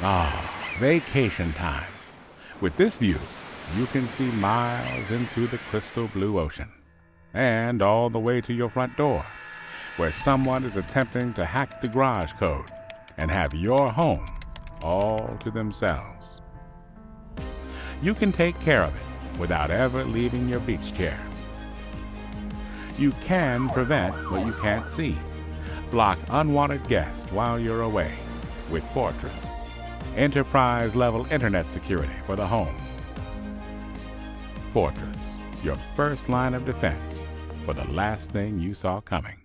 Ah, vacation time. With this view, you can see miles into the crystal blue ocean and all the way to your front door, where someone is attempting to hack the garage code and have your home all to themselves. You can take care of it without ever leaving your beach chair. You can prevent what you can't see. Block unwanted guests while you're away with Fortress. Enterprise-level internet security for the home. Fortress, your first line of defense for the last thing you saw coming.